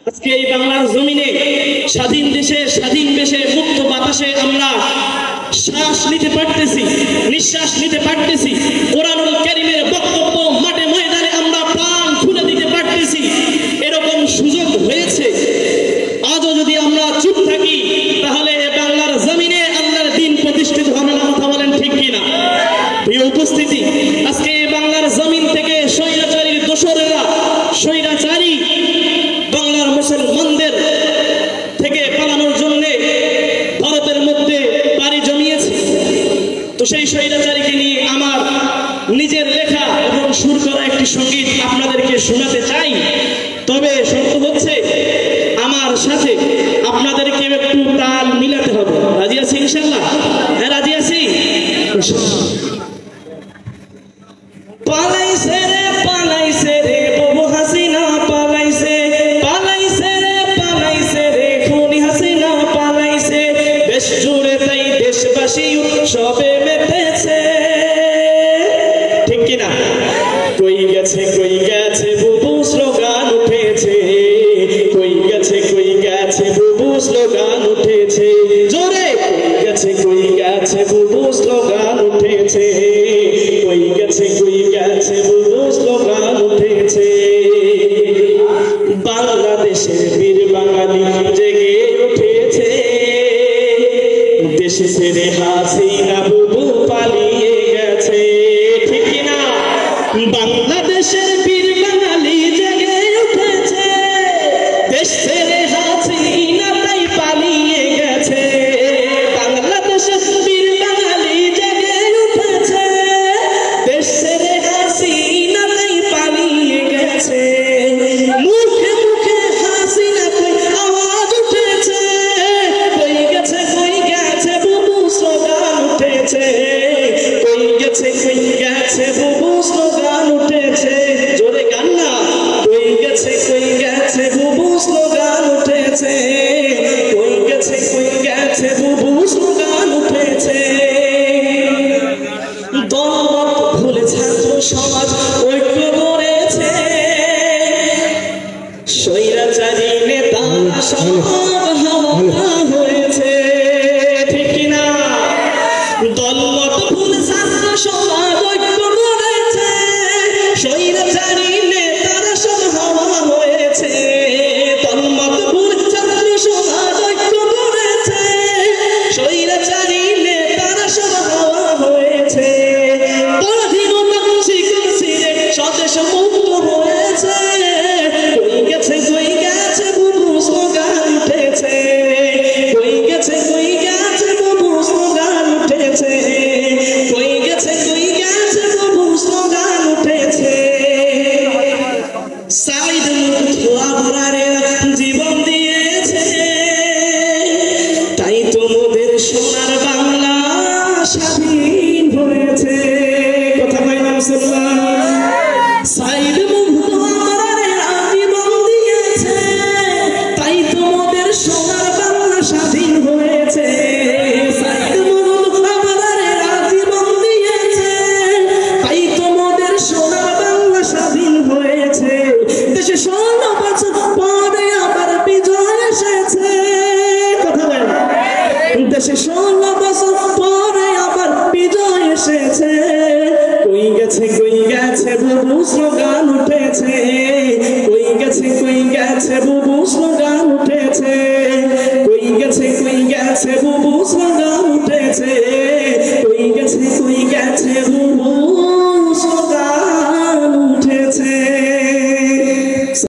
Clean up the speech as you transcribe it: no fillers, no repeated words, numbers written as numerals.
আজকে এই বাংলার জমিনে স্বাধীন দেশে স্বাধীন দেশে মুক্ত বাতাসে আমরা শ্বাস নিতে পারতেছি, নিঃশ্বাস নিতে পারতেছি, কোরআনুল কারীমের বক্তব্য মাঠে ময়দানে আমরা প্রাণ খুলে দিতে পারতেছি। এরকম সুযোগ হয়েছে, আজও যদি আমরা চুপ থাকি তাহলে বাংলার জমিনে আল্লাহর দ্বীন প্রতিষ্ঠিত হবে না। কথা বলেন ঠিক কিনা? প্রিয় উপস্থিতি, আজকে বাংলার জমিন থেকে স্বৈরাচারীর দোসরেরা, স্বৈরাচারী বাংলার মুসলমানদের থেকে পালানোর জন্য ভারতের মধ্যে পাড়ি জমিয়েছে। তো সেই স্বৈরাচারীকে নিয়ে আমার নিজের লেখা এবং সুর করা একটি সঙ্গীত আপনাদেরকে শোনাতে চাই। তবে শর্ত হচ্ছে আমার সাথে আপনাদেরকে একটু তাল মিলাতে হবে। রাজি আছি ইনশাআল্লাহ? হ্যাঁ, রাজি আছি। পালাইছে রে পালাইছে রে বাবু হাসিনা, পালাইছে পালাইছে রে পালাইছে রে খুনি হাসিনা, পালাইছে দেশ জুড়ে তাই দেশবাসী উৎসবে মেতেছে। ঠিক কিনা? কই গেছে বুবু স্লোগান উঠেছে, কই গেছে বুবু স্লোগান উঠেছে, জোরে কই গেছে বুবু স্লোগান উঠেছে, কই গেছে বুবু স্লোগান উঠেছে। বাংলাদেশের বীর বাঙালি জেগে উঠেছে, দেশ ছেড়ে হাসিনা বুবু পালিয়ে গেছে। ঠিক কিনা? বাংলাদেশের বীর বাঙালি জেগে উঠেছে, দেশ ছেড়ে হাসিনা তাই পালিয়ে গেছে। বাংলাদেশের বীর বাঙালি জেগে উঠেছে, দেশ ছেড়ে হাসিনা তাই পালিয়ে গেছে। মুখে মুখে হাসিনা কই আওয়াজ উঠেছে, কই গেছে বুবু স্লোগান উঠেছে, কই গেছে বুবু স্লোগান উঠেছে। জোরে গান না, কই গেছে বুবু স্লোগান উঠেছে, কই গেছে বুবু স্লোগান উঠেছে। দলমত ভুলে ছাত্র সমাজ ঐক্য গড়েছে, স্বৈরাচারী নেতা সব হাওয়া হয়েছে। ঠিক কিনা? দলমত ভুলে ছাত্র সমাজ ঐক্য গড়েছে, স্বৈরাচারী নেতারা সব হাওয়া হয়েছে। দলমত ভুলে ছাত্র সমাজ ঐক্য গড়েছে, স্বৈরাচারী নেতারা সব হাওয়া হয়েছে। পরাধীনতা শিকল ছিঁড়ে স্বদেশ মুক্ত হয়েছে, কই গেছে বুবু স্লোগান উঠেছে, কই গেছে বুবু স্লোগান উঠেছে, কই গেছে বুবু স্লোগান উঠেছে। সাইদ মুক্ত আবরারের জীবন দিয়েছে, তাই তো মোদের সোনার বাংলা স্বাধীন হয়েছে। কথা কয় না মুসলমান? সাইদ মুক্ত আবরারের জীবন দিয়েছে, তাই তো মোদের সোনার বাংলা স্বাধীন হয়েছে। সাইদ মুক্ত আবরারের জীবন দিয়েছে, তাই তো মোদের সোনার বাংলা স্বাধীন হয়েছে। দেশে 16 বছর পরে আবার বিজয় এসেছে। কথা বলেন? দেশে 16 বছর পরে আবার বিজয় এসেছে, কই গেছে বুবু স্লোগান উঠেছে, কই গেছে বুবু স্লোগান